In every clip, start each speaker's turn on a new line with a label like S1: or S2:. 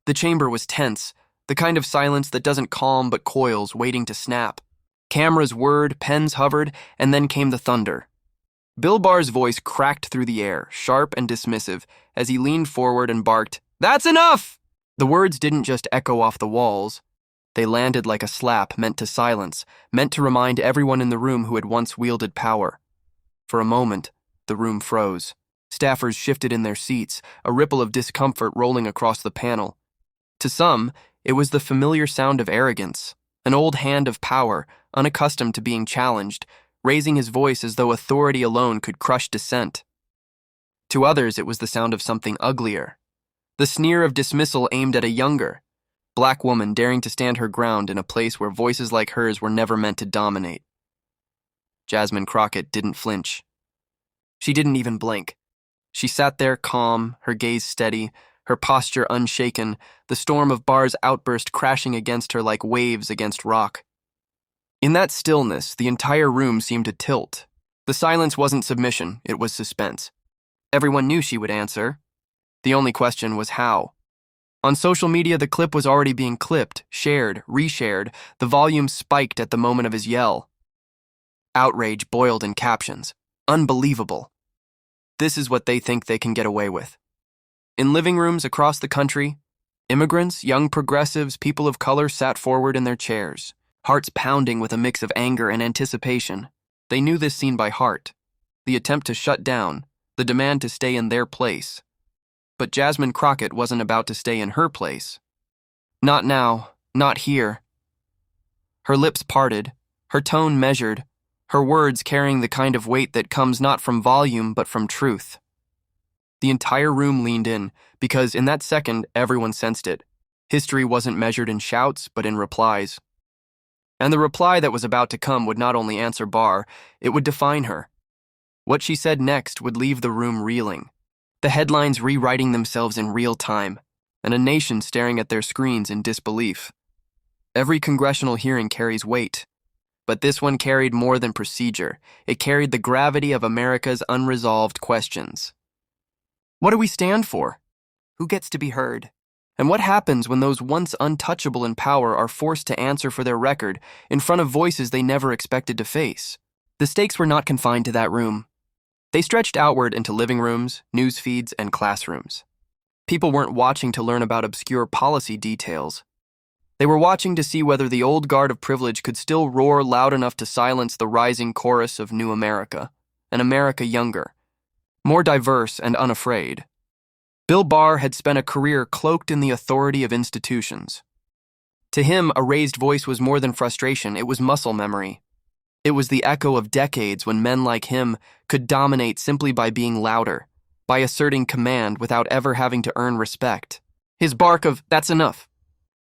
S1: The chamber was tense, the kind of silence that doesn't calm but coils, waiting to snap. Cameras whirred, pens hovered, and then came the thunder. Bill Barr's voice cracked through the air, sharp and dismissive, as he leaned forward and barked, "That's enough!" The words didn't just echo off the walls. They landed like a slap meant to silence, meant to remind everyone in the room who had once wielded power. For a moment, the room froze. Staffers shifted in their seats, a ripple of discomfort rolling across the panel. To some, it was the familiar sound of arrogance, an old hand of power, unaccustomed to being challenged, raising his voice as though authority alone could crush dissent. To others, it was the sound of something uglier, the sneer of dismissal aimed at a younger, black woman daring to stand her ground in a place where voices like hers were never meant to dominate. Jasmine Crockett didn't flinch. She didn't even blink. She sat there calm, her gaze steady, her posture unshaken, the storm of Barr's outburst crashing against her like waves against rock. In that stillness, the entire room seemed to tilt. The silence wasn't submission, it was suspense. Everyone knew she would answer. The only question was how. On social media, the clip was already being clipped, shared, reshared. The volume spiked at the moment of his yell. Outrage boiled in captions. Unbelievable. This is what they think they can get away with. In living rooms across the country, immigrants, young progressives, people of color sat forward in their chairs, hearts pounding with a mix of anger and anticipation. They knew this scene by heart. The attempt to shut down, the demand to stay in their place. But Jasmine Crockett wasn't about to stay in her place. Not now, not here. Her lips parted, her tone measured, her words carrying the kind of weight that comes not from volume but from truth. The entire room leaned in, because in that second, everyone sensed it. History wasn't measured in shouts, but in replies. And the reply that was about to come would not only answer Barr, it would define her. What she said next would leave the room reeling. The headlines rewriting themselves in real time, and a nation staring at their screens in disbelief. Every congressional hearing carries weight, but this one carried more than procedure. It carried the gravity of America's unresolved questions. What do we stand for? Who gets to be heard? And what happens when those once untouchable in power are forced to answer for their record in front of voices they never expected to face? The stakes were not confined to that room. They stretched outward into living rooms, news feeds, and classrooms. People weren't watching to learn about obscure policy details. They were watching to see whether the old guard of privilege could still roar loud enough to silence the rising chorus of new America, an America younger, more diverse and unafraid. Bill Barr had spent a career cloaked in the authority of institutions. To him, a raised voice was more than frustration, it was muscle memory. It was the echo of decades when men like him could dominate simply by being louder, by asserting command without ever having to earn respect. His bark of, "That's enough,"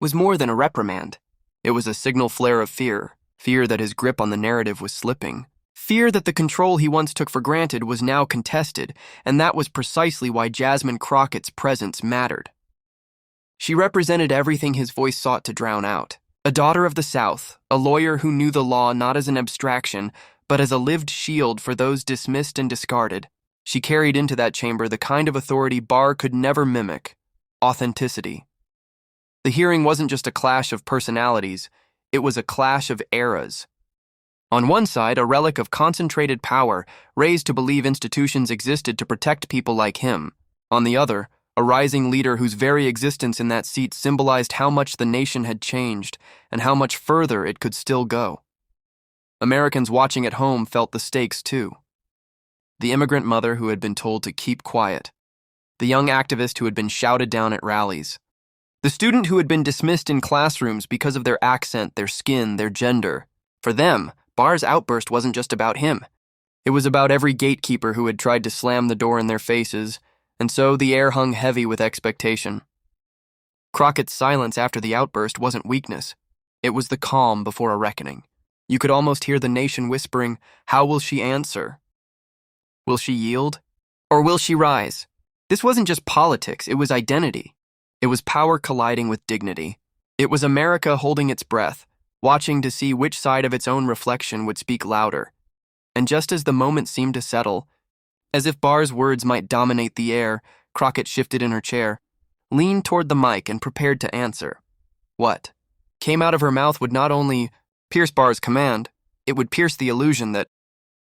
S1: was more than a reprimand. It was a signal flare of fear, fear that his grip on the narrative was slipping, fear that the control he once took for granted was now contested, and that was precisely why Jasmine Crockett's presence mattered. She represented everything his voice sought to drown out. A daughter of the South, a lawyer who knew the law not as an abstraction, but as a lived shield for those dismissed and discarded. She carried into that chamber the kind of authority Barr could never mimic: authenticity. The hearing wasn't just a clash of personalities, it was a clash of eras. On one side, a relic of concentrated power, raised to believe institutions existed to protect people like him. On the other, a rising leader whose very existence in that seat symbolized how much the nation had changed and how much further it could still go. Americans watching at home felt the stakes too. The immigrant mother who had been told to keep quiet. The young activist who had been shouted down at rallies. The student who had been dismissed in classrooms because of their accent, their skin, their gender. For them, Barr's outburst wasn't just about him. It was about every gatekeeper who had tried to slam the door in their faces, and so the air hung heavy with expectation. Crockett's silence after the outburst wasn't weakness. It was the calm before a reckoning. You could almost hear the nation whispering, "How will she answer? Will she yield? Or will she rise?" This wasn't just politics, it was identity. It was power colliding with dignity. It was America holding its breath, watching to see which side of its own reflection would speak louder. And just as the moment seemed to settle, as if Barr's words might dominate the air, Crockett shifted in her chair. leaned toward the mic and prepared to answer. What came out of her mouth would not only pierce Barr's command, it would pierce the illusion that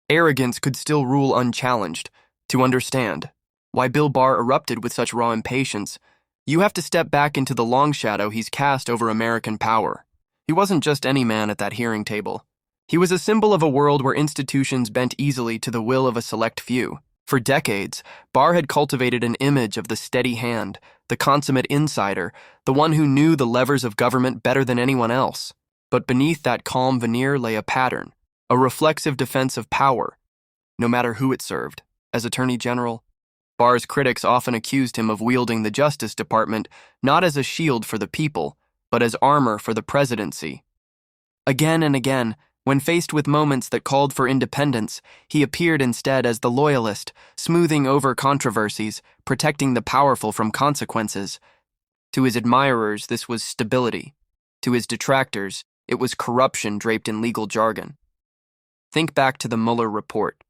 S1: arrogance could still rule unchallenged. To understand why Bill Barr erupted with such raw impatience, you have to step back into the long shadow he's cast over American power. He wasn't just any man at that hearing table. He was a symbol of a world where institutions bent easily to the will of a select few. For decades, Barr had cultivated an image of the steady hand, the consummate insider, the one who knew the levers of government better than anyone else. But beneath that calm veneer lay a pattern, a reflexive defense of power, no matter who it served. As Attorney General, Barr's critics often accused him of wielding the Justice Department not as a shield for the people, but as armor for the presidency. Again and again, when faced with moments that called for independence, he appeared instead as the loyalist, smoothing over controversies, protecting the powerful from consequences. To his admirers, this was stability. To his detractors, it was corruption draped in legal jargon. Think back to the Mueller report.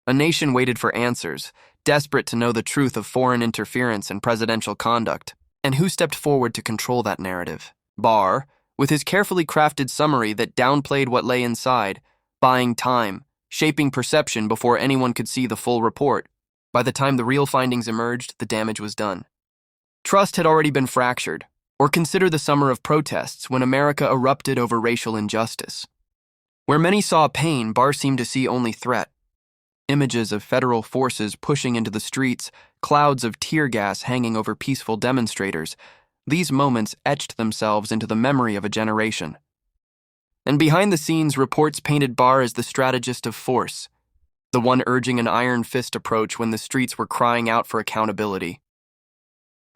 S1: A nation waited for answers, desperate to know the truth of foreign interference in presidential conduct. And who stepped forward to control that narrative? Barr, with his carefully crafted summary that downplayed what lay inside, buying time, shaping perception before anyone could see the full report. By the time the real findings emerged, the damage was done. Trust had already been fractured. Or consider the summer of protests when America erupted over racial injustice. Where many saw pain, Barr seemed to see only threat. Images of federal forces pushing into the streets, clouds of tear gas hanging over peaceful demonstrators. These moments etched themselves into the memory of a generation. And behind the scenes, reports painted Barr as the strategist of force, the one urging an iron fist approach when the streets were crying out for accountability.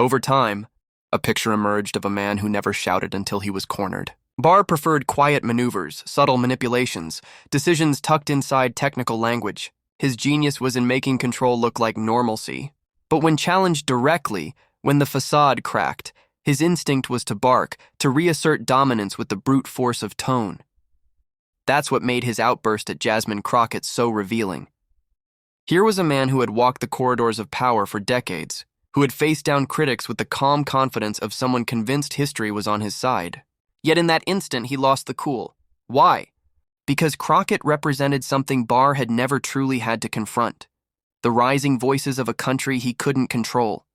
S1: Over time, a picture emerged of a man who never shouted until he was cornered. Barr preferred quiet maneuvers, subtle manipulations, decisions tucked inside technical language. His genius was in making control look like normalcy. But when challenged directly, when the facade cracked, his instinct was to bark, to reassert dominance with the brute force of tone. That's what made his outburst at Jasmine Crockett so revealing. Here was a man who had walked the corridors of power for decades, who had faced down critics with the calm confidence of someone convinced history was on his side. Yet in that instant, he lost the cool. Why? Because Crockett represented something Barr had never truly had to confront. The rising voices of a country he couldn't control.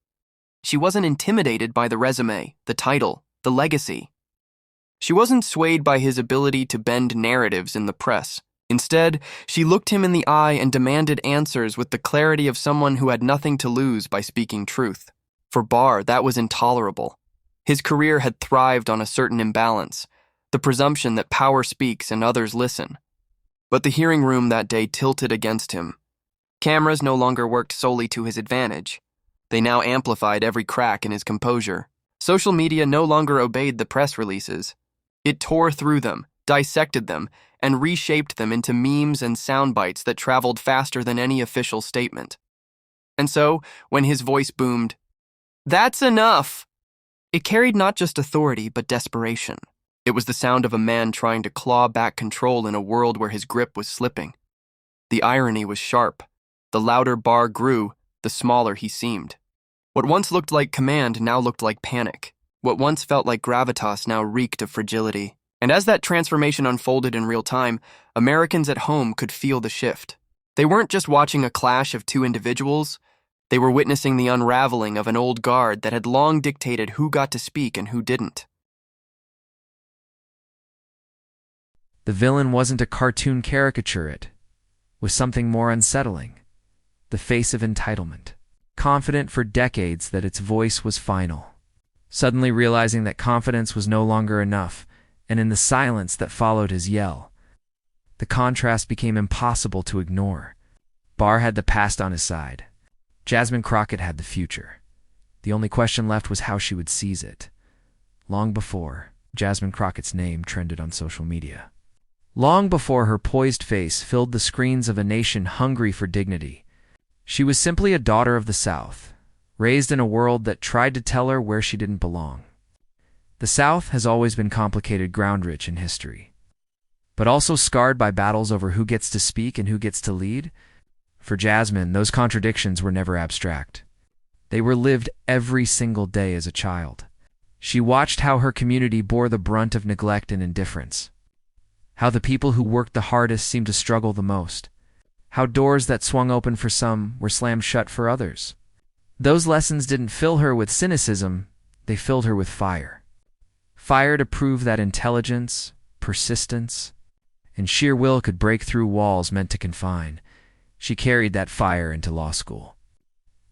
S1: She wasn't intimidated by the resume, the title, the legacy. She wasn't swayed by his ability to bend narratives in the press. Instead, she looked him in the eye and demanded answers with the clarity of someone who had nothing to lose by speaking truth. For Barr, that was intolerable. His career had thrived on a certain imbalance, the presumption that power speaks and others listen. But the hearing room that day tilted against him. Cameras no longer worked solely to his advantage. They now amplified every crack in his composure. Social media no longer obeyed the press releases. It tore through them, dissected them, and reshaped them into memes and sound bites that traveled faster than any official statement. And so, when his voice boomed, "That's enough!" it carried not just authority, but desperation. It was the sound of a man trying to claw back control in a world where his grip was slipping. The irony was sharp. The louder Barr grew, the smaller he seemed. What once looked like command now looked like panic. What once felt like gravitas now reeked of fragility. And as that transformation unfolded in real time, Americans at home could feel the shift. They weren't just watching a clash of two individuals. They were witnessing the unraveling of an old guard that had long dictated who got to speak and who didn't.
S2: The villain wasn't a cartoon caricature, it was something more unsettling. The face of entitlement, confident for decades that its voice was final. Suddenly realizing that confidence was no longer enough, and in the silence that followed his yell, the contrast became impossible to ignore. Barr had the past on his side. Jasmine Crockett had the future. The only question left was how she would seize it. Long before, Jasmine Crockett's name trended on social media. Long before her poised face filled the screens of a nation hungry for dignity. She was simply a daughter of the South, raised in a world that tried to tell her where she didn't belong. The South has always been complicated ground-rich in history, but also scarred by battles over who gets to speak and who gets to lead. For Jasmine, those contradictions were never abstract. They were lived every single day as a child. She watched how her community bore the brunt of neglect and indifference, how the people who worked the hardest seemed to struggle the most, how doors that swung open for some were slammed shut for others. Those lessons didn't fill her with cynicism, they filled her with fire. Fire to prove that intelligence, persistence, and sheer will could break through walls meant to confine. She carried that fire into law school,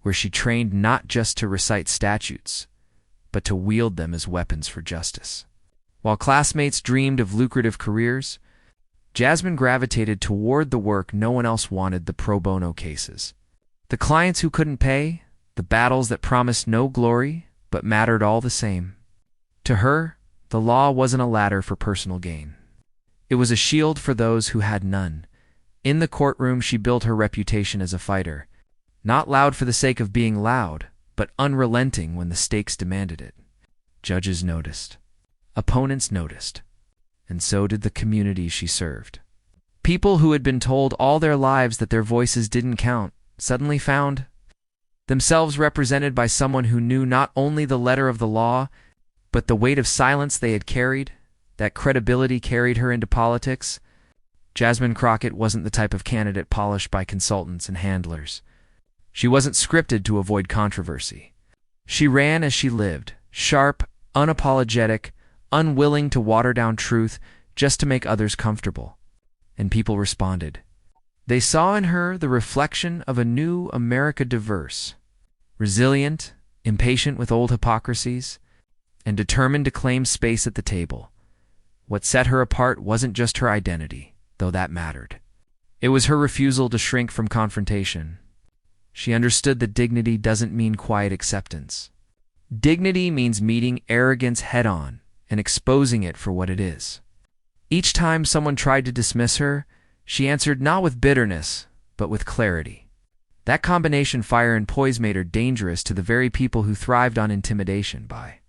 S2: where she trained not just to recite statutes, but to wield them as weapons for justice. While classmates dreamed of lucrative careers, Jasmine gravitated toward the work no one else wanted: the pro bono cases. The clients who couldn't pay, the battles that promised no glory but mattered all the same. To her, the law wasn't a ladder for personal gain. It was a shield for those who had none. In the courtroom, she built her reputation as a fighter, not loud for the sake of being loud, but unrelenting when the stakes demanded it. Judges noticed. Opponents noticed. And so did the community she served. People who had been told all their lives that their voices didn't count suddenly found themselves represented by someone who knew not only the letter of the law, but the weight of silence they had carried. That credibility carried her into politics. Jasmine Crockett wasn't the type of candidate polished by consultants and handlers. She wasn't scripted to avoid controversy. She ran as she lived, sharp, unapologetic, unwilling to water down truth just to make others comfortable. And people responded. They saw in her the reflection of a new America, diverse, resilient, impatient with old hypocrisies, and determined to claim space at the table. What set her apart wasn't just her identity, though that mattered. It was her refusal to shrink from confrontation. She understood that dignity doesn't mean quiet acceptance. Dignity means meeting arrogance head-on and exposing it for what it is. Each time someone tried to dismiss her, she answered not with bitterness, but with clarity. That combination, fire and poise, made her dangerous to the very people who thrived on intimidation. By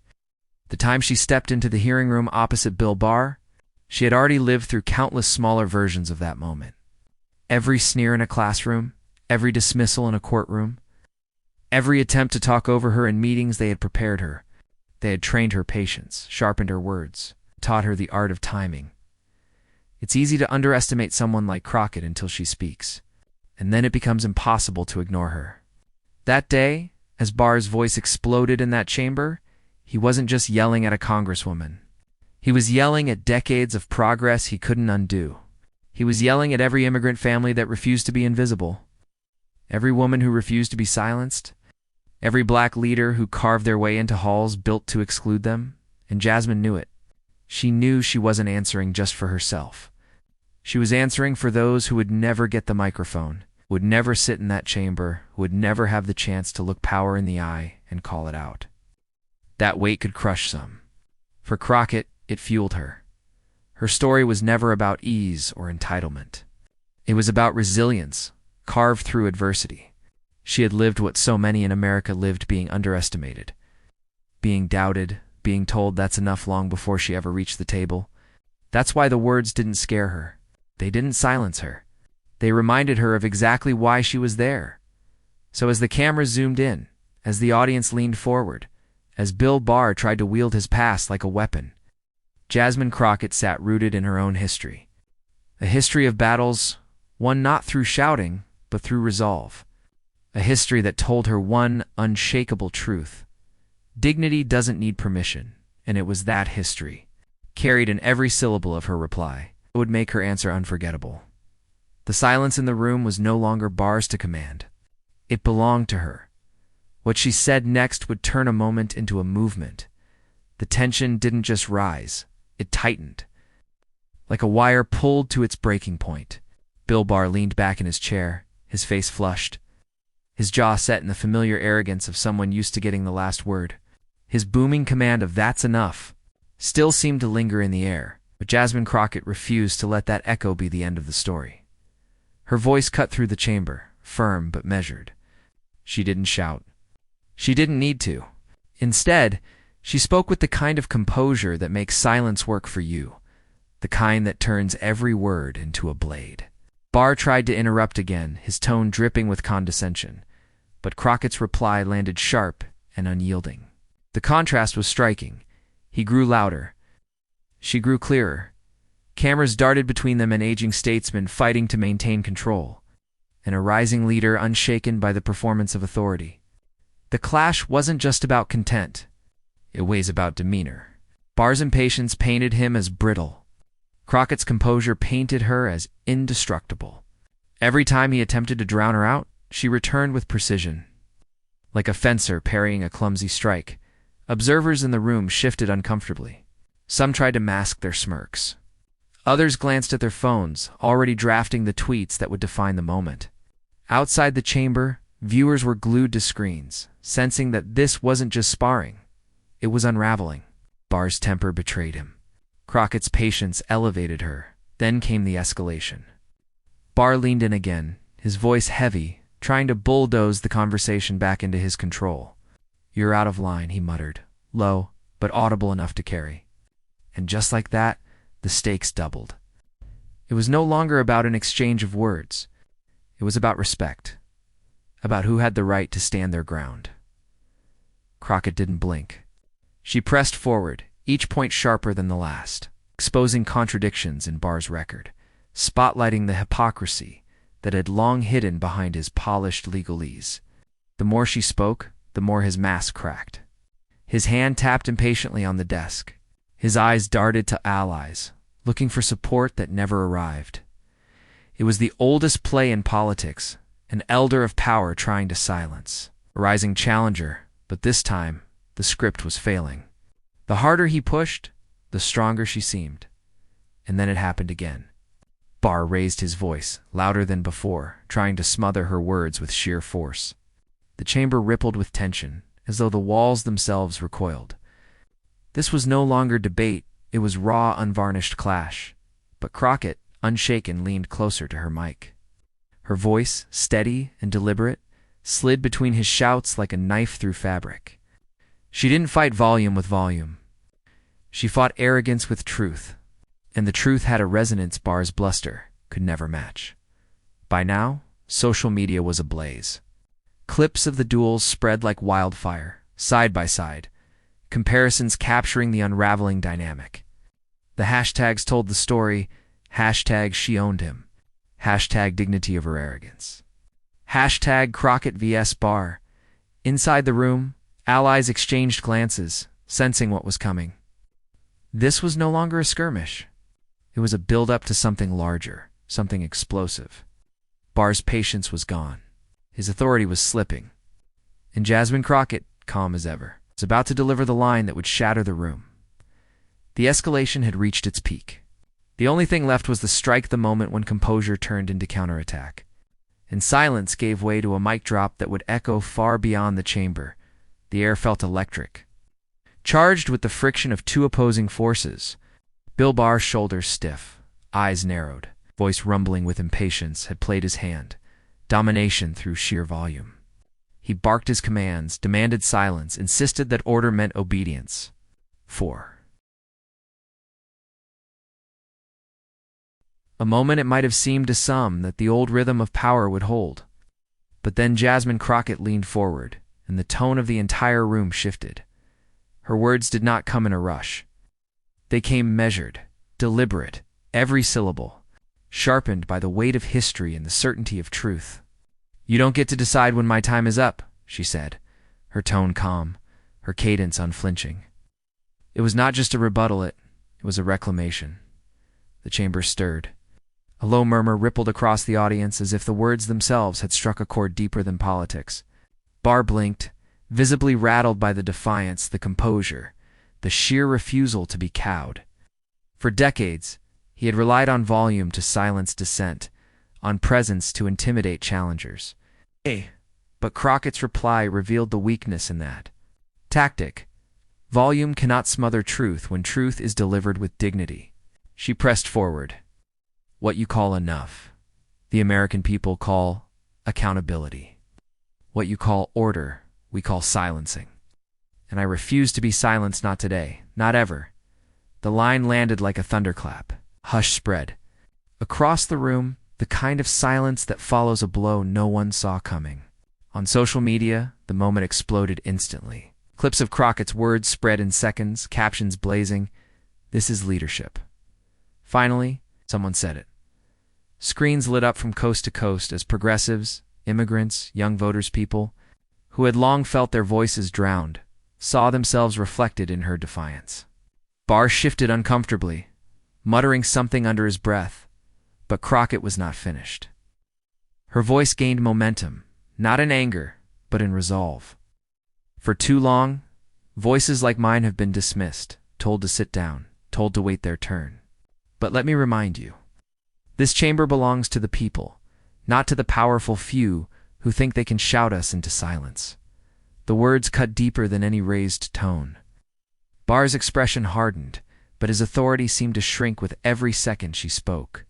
S2: the time she stepped into the hearing room opposite Bill Barr, she had already lived through countless smaller versions of that moment. Every sneer in a classroom, every dismissal in a courtroom, every attempt to talk over her in meetings, they had prepared her. They had trained her patience, sharpened her words, taught her the art of timing. It's easy to underestimate someone like Crockett until she speaks, and then it becomes impossible to ignore her. That day, as Barr's voice exploded in that chamber, he wasn't just yelling at a congresswoman. He was yelling at decades of progress he couldn't undo. He was yelling at every immigrant family that refused to be invisible, every woman who refused to be silenced, every black leader who carved their way into halls built to exclude them, and Jasmine knew it. She knew she wasn't answering just for herself. She was answering for those who would never get the microphone, would never sit in that chamber, would never have the chance to look power in the eye and call it out. That weight could crush some. For Crockett, it fueled her. Her story was never about ease or entitlement. It was about resilience, carved through adversity. She had lived what so many in America lived: being underestimated, being doubted, being told that's enough long before she ever reached the table. That's why the words didn't scare her. They didn't silence her. They reminded her of exactly why she was there. So as the camera zoomed in, as the audience leaned forward, as Bill Barr tried to wield his past like a weapon, Jasmine Crockett sat rooted in her own history. A history of battles won not through shouting, but through resolve. A history that told her one unshakable truth: dignity doesn't need permission, and it was that history, carried in every syllable of her reply, that would make her answer unforgettable. The silence in the room was no longer Barr's to command. It belonged to her. What she said next would turn a moment into a movement. The tension didn't just rise, it tightened. Like a wire pulled to its breaking point, Bill Barr leaned back in his chair, his face flushed, his jaw set in the familiar arrogance of someone used to getting the last word. His booming command of "that's enough" still seemed to linger in the air, but Jasmine Crockett refused to let that echo be the end of the story. Her voice cut through the chamber, firm but measured. She didn't shout. She didn't need to. Instead, she spoke with the kind of composure that makes silence work for you, the kind that turns every word into a blade. Barr tried to interrupt again, his tone dripping with condescension, but Crockett's reply landed sharp and unyielding. The contrast was striking. He grew louder. She grew clearer. Cameras darted between them, an aging statesman fighting to maintain control, and a rising leader unshaken by the performance of authority. The clash wasn't just about content. It was about demeanor. Barr's impatience painted him as brittle. Crockett's composure painted her as indestructible. Every time he attempted to drown her out, she returned with precision. Like a fencer parrying a clumsy strike, observers in the room shifted uncomfortably. Some tried to mask their smirks. Others glanced at their phones, already drafting the tweets that would define the moment. Outside the chamber, viewers were glued to screens, sensing that this wasn't just sparring. It was unraveling. Barr's temper betrayed him. Crockett's patience elevated her. Then came the escalation. Barr leaned in again, his voice heavy, trying to bulldoze the conversation back into his control. "You're out of line," he muttered, low, but audible enough to carry. And just like that, the stakes doubled. It was no longer about an exchange of words. It was about respect, about who had the right to stand their ground. Crockett didn't blink. She pressed forward, each point sharper than the last, exposing contradictions in Barr's record, spotlighting the hypocrisy that had long hidden behind his polished legalese. The more she spoke, the more his mask cracked. His hand tapped impatiently on the desk. His eyes darted to allies, looking for support that never arrived. It was the oldest play in politics, an elder of power trying to silence, a rising challenger, but this time the script was failing. The harder he pushed, the stronger she seemed. And then it happened again. Barr raised his voice, louder than before, trying to smother her words with sheer force. The chamber rippled with tension, as though the walls themselves recoiled. This was no longer debate, it was raw, unvarnished clash. But Crockett, unshaken, leaned closer to her mic. Her voice, steady and deliberate, slid between his shouts like a knife through fabric. She didn't fight volume with volume. She fought arrogance with truth, and the truth had a resonance Barr's bluster could never match. By now, social media was ablaze. Clips of the duels spread like wildfire, side by side, comparisons capturing the unraveling dynamic. The hashtags told the story, hashtag she owned him, hashtag dignity of her arrogance, hashtag Crockett vs. Barr. Inside the room, allies exchanged glances, sensing what was coming. This was no longer a skirmish. It was a build-up to something larger, something explosive. Barr's patience was gone. His authority was slipping. And Jasmine Crockett, calm as ever, was about to deliver the line that would shatter the room. The escalation had reached its peak. The only thing left was to strike the moment when composure turned into counterattack. And silence gave way to a mic drop that would echo far beyond the chamber. The air felt electric. Charged with the friction of two opposing forces, Bill Barr's shoulders stiff, eyes narrowed, voice rumbling with impatience, had played his hand, domination through sheer volume. He barked his commands, demanded silence, insisted that order meant obedience. 4. A moment it might have seemed to some that the old rhythm of power would hold. But then Jasmine Crockett leaned forward, and the tone of the entire room shifted. Her words did not come in a rush. They came measured, deliberate, every syllable, sharpened by the weight of history and the certainty of truth. "You don't get to decide when my time is up," she said, her tone calm, her cadence unflinching. It was not just a rebuttal, it was a reclamation. The chamber stirred. A low murmur rippled across the audience as if the words themselves had struck a chord deeper than politics. Barr blinked, visibly rattled by the defiance, the composure, the sheer refusal to be cowed. For decades, he had relied on volume to silence dissent, on presence to intimidate challengers. But Crockett's reply revealed the weakness in that tactic. Volume cannot smother truth when truth is delivered with dignity. She pressed forward. "What you call enough, the American people call accountability. What you call order, we call silencing. And I refuse to be silenced, not today, not ever." The line landed like a thunderclap. Hush spread. Across the room, the kind of silence that follows a blow no one saw coming. On social media, the moment exploded instantly. Clips of Crockett's words spread in seconds, captions blazing. This is leadership. Finally, someone said it. Screens lit up from coast to coast as progressives, immigrants, young voters, people who had long felt their voices drowned, saw themselves reflected in her defiance. Barr shifted uncomfortably, muttering something under his breath, but Crockett was not finished. Her voice gained momentum, not in anger, but in resolve. For too long, voices like mine have been dismissed, told to sit down, told to wait their turn. But let me remind you, this chamber belongs to the people, not to the powerful few who think they can shout us into silence. The words cut deeper than any raised tone. Barr's expression hardened, but his authority seemed to shrink with every second she spoke.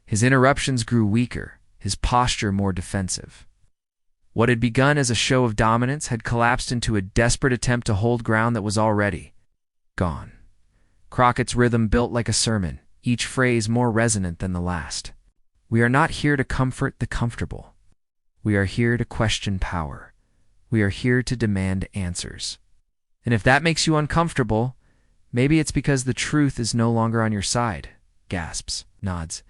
S2: His interruptions grew weaker, his posture more defensive. What had begun as a show of dominance had collapsed into a desperate attempt to hold ground that was already gone. Crockett's rhythm built like a sermon, each phrase more resonant than the last. We are not here to comfort the comfortable. We are here to question power. We are here to demand answers. And if that makes you uncomfortable, maybe it's because the truth is no longer on your side. Gasps, nods.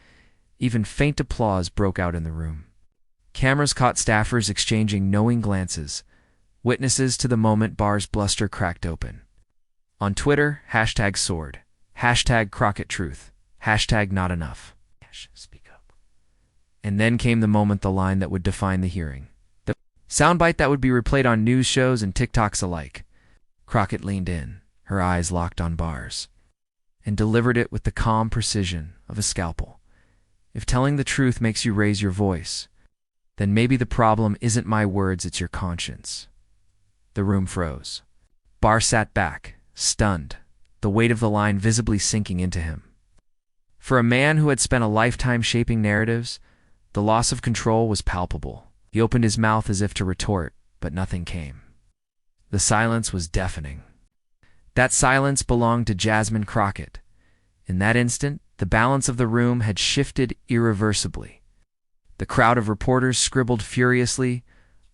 S2: Even faint applause broke out in the room. Cameras caught staffers exchanging knowing glances, witnesses to the moment Barr's bluster cracked open. On Twitter, hashtag sword, hashtag Crockett truth, hashtag not enough. Speak up. And then came the moment, the line that would define the hearing. The soundbite that would be replayed on news shows and TikToks alike. Crockett leaned in, her eyes locked on Barr's, and delivered it with the calm precision of a scalpel. If telling the truth makes you raise your voice, then maybe the problem isn't my words, it's your conscience. The room froze. Barr sat back, stunned, the weight of the line visibly sinking into him. For a man who had spent a lifetime shaping narratives, the loss of control was palpable. He opened his mouth as if to retort, but nothing came. The silence was deafening. That silence belonged to Jasmine Crockett. In that instant, the balance of the room had shifted irreversibly. The crowd of reporters scribbled furiously,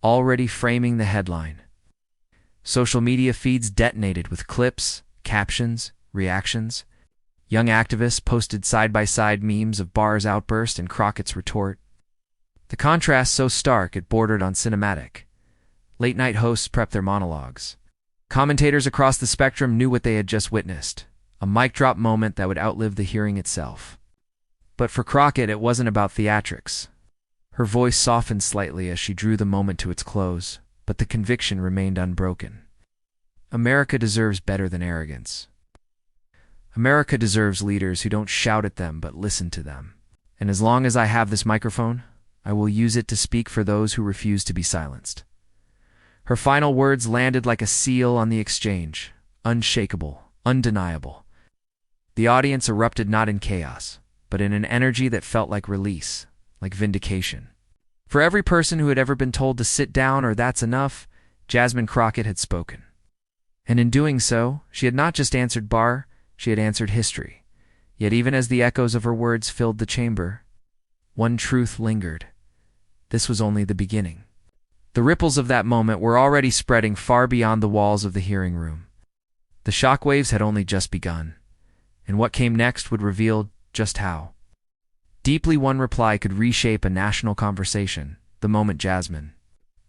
S2: already framing the headline. Social media feeds detonated with clips, captions, reactions. Young activists posted side-by-side memes of Barr's outburst and Crockett's retort. The contrast so stark it bordered on cinematic. Late-night hosts prepped their monologues. Commentators across the spectrum knew what they had just witnessed, a mic-drop moment that would outlive the hearing itself. But for Crockett, it wasn't about theatrics. Her voice softened slightly as she drew the moment to its close, but the conviction remained unbroken. America deserves better than arrogance. America deserves leaders who don't shout at them but listen to them. And as long as I have this microphone, I will use it to speak for those who refuse to be silenced. Her final words landed like a seal on the exchange, unshakable, undeniable. The audience erupted not in chaos, but in an energy that felt like release, like vindication. For every person who had ever been told to sit down or that's enough, Jasmine Crockett had spoken. And in doing so, she had not just answered Barr, she had answered history. Yet even as the echoes of her words filled the chamber, one truth lingered. This was only the beginning. The ripples of that moment were already spreading far beyond the walls of the hearing room. The shockwaves had only just begun, and what came next would reveal just how. Deeply, one reply could reshape a national conversation, the moment Jasmine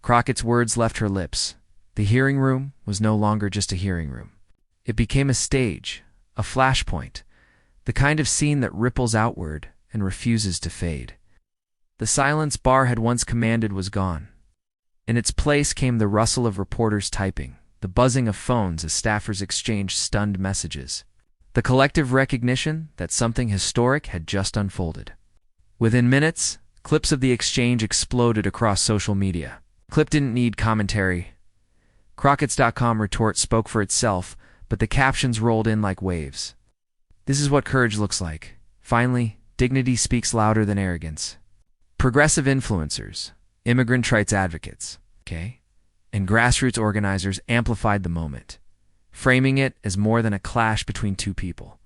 S2: Crockett's words left her lips. The hearing room was no longer just a hearing room. It became a stage, a flashpoint, the kind of scene that ripples outward and refuses to fade. The silence Barr had once commanded was gone. In its place came the rustle of reporters typing, the buzzing of phones as staffers exchanged stunned messages, the collective recognition that something historic had just unfolded. Within minutes, clips of the exchange exploded across social media. Clip didn't need commentary. Crockett's.com retort spoke for itself, but the captions rolled in like waves. This is what courage looks like. Finally, dignity speaks louder than arrogance. Progressive influencers, immigrant rights advocates, and grassroots organizers amplified the moment, framing it as more than a clash between two people.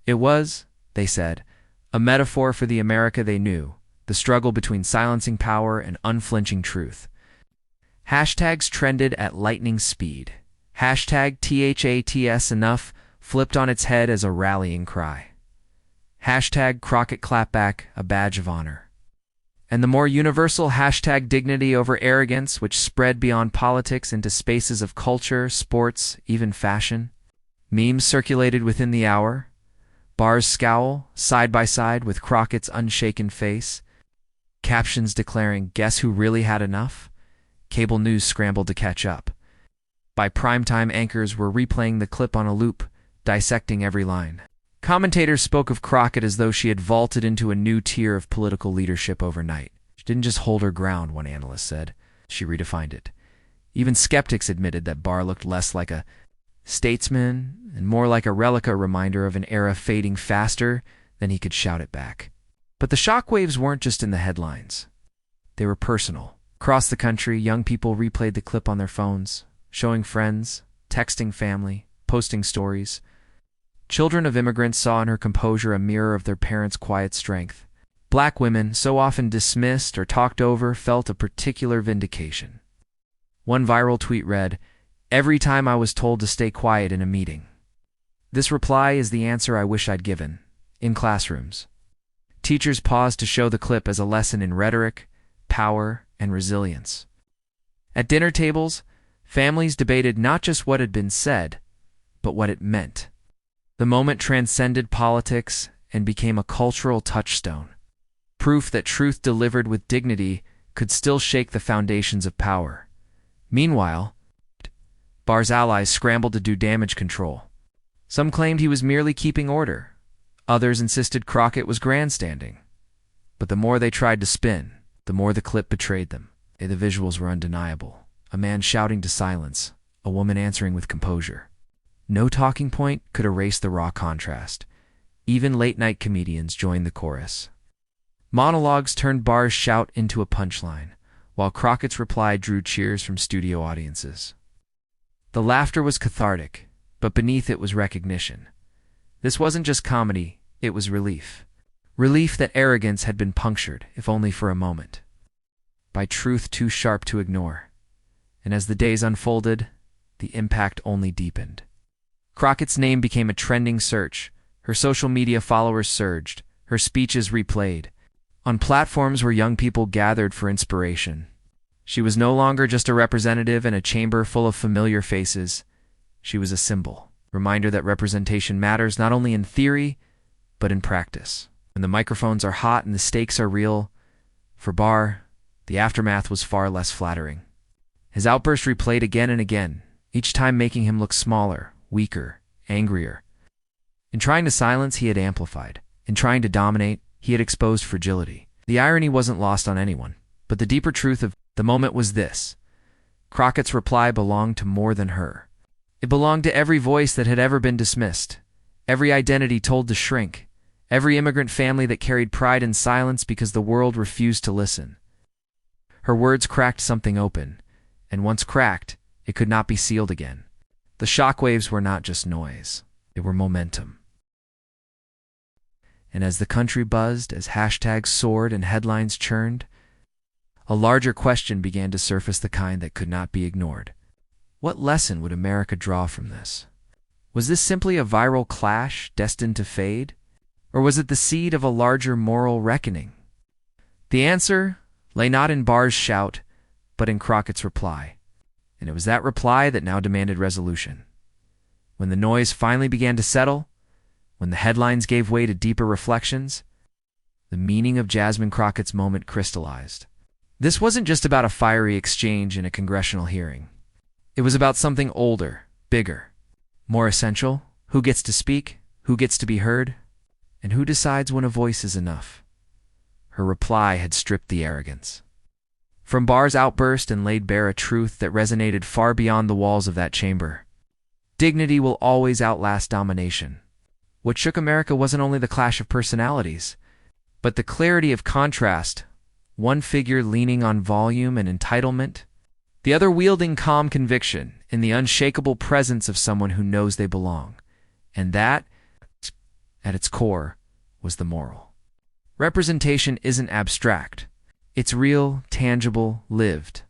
S2: It was, they said, a metaphor for the America they knew, the struggle between silencing power and unflinching truth. Hashtags trended at lightning speed. Hashtag THATS enough flipped on its head as a rallying cry. Hashtag Crockett clapback, a badge of honor. And the more universal hashtag dignity over arrogance, which spread beyond politics into spaces of culture, sports, even fashion. Memes circulated within the hour. Barr's scowl, side by side with Crockett's unshaken face. Captions declaring, "Guess who really had enough?" Cable news scrambled to catch up. By primetime, anchors were replaying the clip on a loop, dissecting every line. Commentators spoke of Crockett as though she had vaulted into a new tier of political leadership overnight. She didn't just hold her ground, one analyst said. She redefined it. Even skeptics admitted that Barr looked less like a statesman and more like a relic, a reminder of an era fading faster than he could shout it back. But the shockwaves weren't just in the headlines. They were personal. Across the country, young people replayed the clip on their phones, showing friends, texting family, posting stories. Children of immigrants saw in her composure a mirror of their parents' quiet strength. Black women, so often dismissed or talked over, felt a particular vindication. One viral tweet read, "Every time I was told to stay quiet in a meeting." This reply is the answer I wish I'd given. In classrooms, teachers paused to show the clip as a lesson in rhetoric, power, and resilience. At dinner tables, families debated not just what had been said, but what it meant. The moment transcended politics and became a cultural touchstone, proof that truth delivered with dignity could still shake the foundations of power. Meanwhile, Barr's allies scrambled to do damage control. Some claimed he was merely keeping order. Others insisted Crockett was grandstanding. But the more they tried to spin, the more the clip betrayed them. The visuals were undeniable. A man shouting to silence, a woman answering with composure. No talking point could erase the raw contrast. Even late-night comedians joined the chorus. Monologues turned Barr's shout into a punchline, while Crockett's reply drew cheers from studio audiences. The laughter was cathartic, but beneath it was recognition. This wasn't just comedy, it was relief. Relief that arrogance had been punctured, if only for a moment, by truth too sharp to ignore. And as the days unfolded, the impact only deepened. Crockett's name became a trending search. Her social media followers surged, her speeches replayed, on platforms where young people gathered for inspiration. She was no longer just a representative in a chamber full of familiar faces. She was a symbol, reminder that representation matters not only in theory, but in practice. When the microphones are hot and the stakes are real, for Barr, the aftermath was far less flattering. His outburst replayed again and again, each time making him look smaller, weaker, angrier. In trying to silence, he had amplified. In trying to dominate, he had exposed fragility. The irony wasn't lost on anyone, but the deeper truth of the moment was this. Crockett's reply belonged to more than her. It belonged to every voice that had ever been dismissed, every identity told to shrink, every immigrant family that carried pride in silence because the world refused to listen. Her words cracked something open, and once cracked, it could not be sealed again. The shockwaves were not just noise, they were momentum. And as the country buzzed, as hashtags soared and headlines churned, a larger question began to surface, the kind that could not be ignored. What lesson would America draw from this? Was this simply a viral clash destined to fade? Or was it the seed of a larger moral reckoning? The answer lay not in Barr's shout, but in Crockett's reply. And it was that reply that now demanded resolution. When the noise finally began to settle, when the headlines gave way to deeper reflections, the meaning of Jasmine Crockett's moment crystallized. This wasn't just about a fiery exchange in a congressional hearing. It was about something older, bigger, more essential. Who gets to speak? Who gets to be heard? And who decides when a voice is enough? Her reply had stripped the arrogance from Barr's outburst and laid bare a truth that resonated far beyond the walls of that chamber. Dignity will always outlast domination. What shook America wasn't only the clash of personalities, but the clarity of contrast, one figure leaning on volume and entitlement, the other wielding calm conviction in the unshakable presence of someone who knows they belong. And that, at its core, was the moral. Representation isn't abstract. It's real, tangible, lived.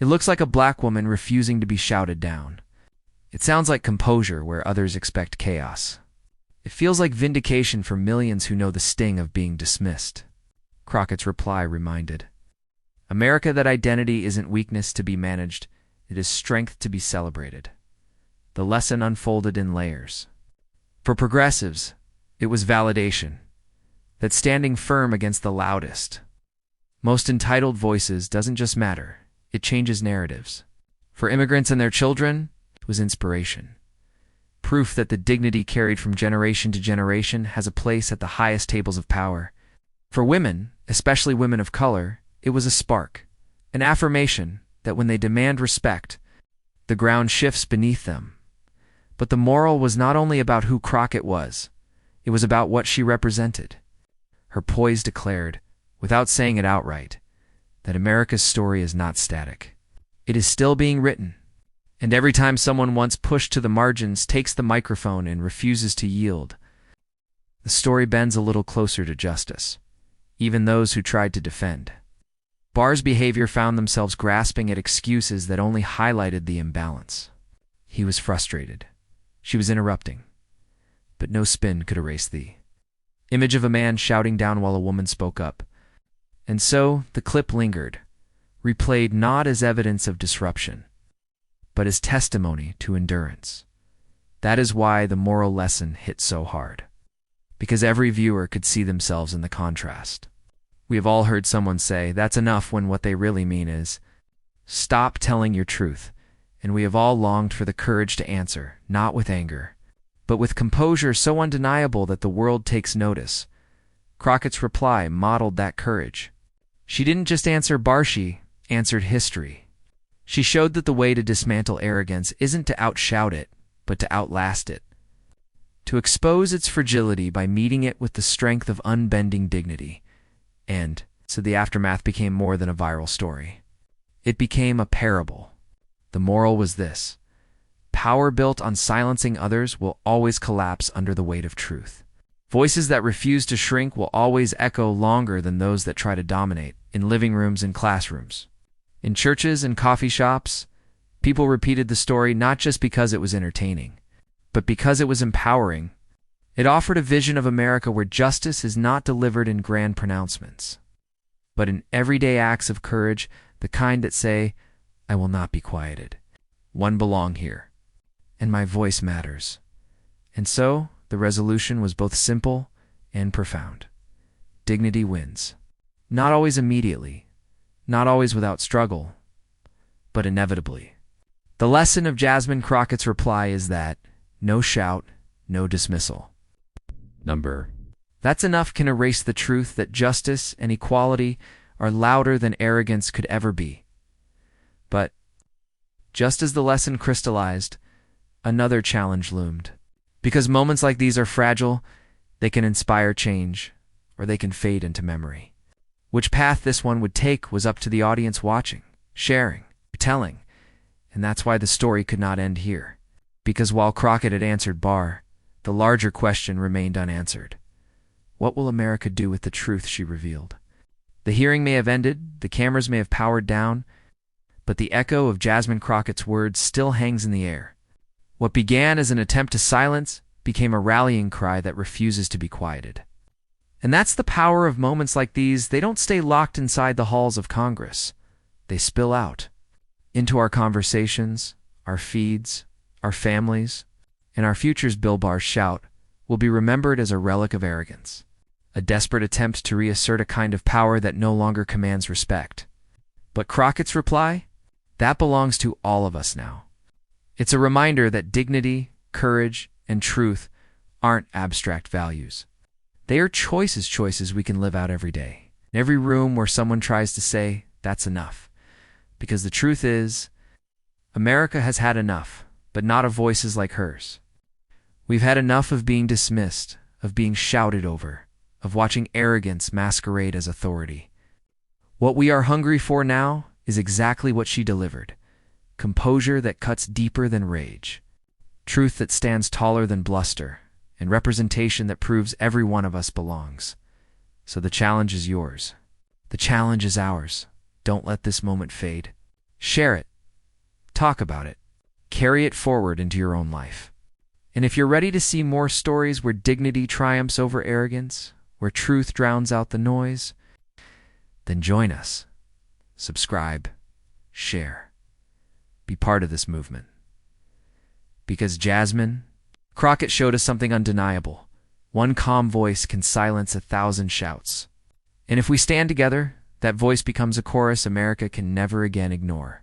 S2: It looks like a black woman refusing to be shouted down. It sounds like composure where others expect chaos. It feels like vindication for millions who know the sting of being dismissed. Crockett's reply reminded America that identity isn't weakness to be managed, it is strength to be celebrated. The lesson unfolded in layers. For progressives, it was validation, that standing firm against the loudest, most entitled voices doesn't just matter, it changes narratives. For immigrants and their children, it was inspiration. Proof that the dignity carried from generation to generation has a place at the highest tables of power. For women, especially women of color, it was a spark, an affirmation that when they demand respect, the ground shifts beneath them. But the moral was not only about who Crockett was, it was about what she represented. Her poise declared, without saying it outright, that America's story is not static. It is still being written. And every time someone once pushed to the margins takes the microphone and refuses to yield, the story bends a little closer to justice, even those who tried to defend. Barr's behavior found themselves grasping at excuses that only highlighted the imbalance. He was frustrated. She was interrupting. But no spin could erase the image of a man shouting down while a woman spoke up. And so the clip lingered, replayed not as evidence of disruption, but as testimony to endurance. That is why the moral lesson hit so hard, because every viewer could see themselves in the contrast. We have all heard someone say, "That's enough," when what they really mean is, "Stop telling your truth," and we have all longed for the courage to answer, not with anger, but with composure so undeniable that the world takes notice. Crockett's reply modeled that courage. She didn't just answer Barr, she answered history. She showed that the way to dismantle arrogance isn't to outshout it, but to outlast it. To expose its fragility by meeting it with the strength of unbending dignity. And so the aftermath became more than a viral story. It became a parable. The moral was this: power built on silencing others will always collapse under the weight of truth. Voices that refuse to shrink will always echo longer than those that try to dominate, in living rooms and classrooms. In churches and coffee shops, people repeated the story not just because it was entertaining, but because it was empowering. It offered a vision of America where justice is not delivered in grand pronouncements, but in everyday acts of courage, the kind that say, "I will not be quieted. One belong here, and my voice matters." And so, the resolution was both simple and profound. Dignity wins. Not always immediately, not always without struggle, but inevitably. The lesson of Jasmine Crockett's reply is that no shout, no dismissal. That's enough can erase the truth that justice and equality are louder than arrogance could ever be. But just as the lesson crystallized, another challenge loomed. Because moments like these are fragile, they can inspire change, or they can fade into memory. Which path this one would take was up to the audience watching, sharing, telling, and that's why the story could not end here. Because while Crockett had answered Barr, the larger question remained unanswered. What will America do with the truth she revealed? The hearing may have ended, the cameras may have powered down, but the echo of Jasmine Crockett's words still hangs in the air. What began as an attempt to silence became a rallying cry that refuses to be quieted. And that's the power of moments like these. They don't stay locked inside the halls of Congress. They spill out into our conversations, our feeds, our families, and our future's. Bill Barr's shout will be remembered as a relic of arrogance, a desperate attempt to reassert a kind of power that no longer commands respect. But Crockett's reply? That belongs to all of us now. It's a reminder that dignity, courage, and truth aren't abstract values. They are choices we can live out every day. In every room where someone tries to say, "That's enough." Because the truth is, America has had enough, but not of voices like hers. We've had enough of being dismissed, of being shouted over, of watching arrogance masquerade as authority. What we are hungry for now is exactly what she delivered: composure that cuts deeper than rage, truth that stands taller than bluster, and representation that proves every one of us belongs. So the challenge is yours. The challenge is ours. Don't let this moment fade. Share it. Talk about it. Carry it forward into your own life. And if you're ready to see more stories where dignity triumphs over arrogance, where truth drowns out the noise, then join us. Subscribe. Share. Be part of this movement. Because Jasmine Crockett showed us something undeniable. One calm voice can silence 1,000 shouts. And if we stand together, that voice becomes a chorus America can never again ignore.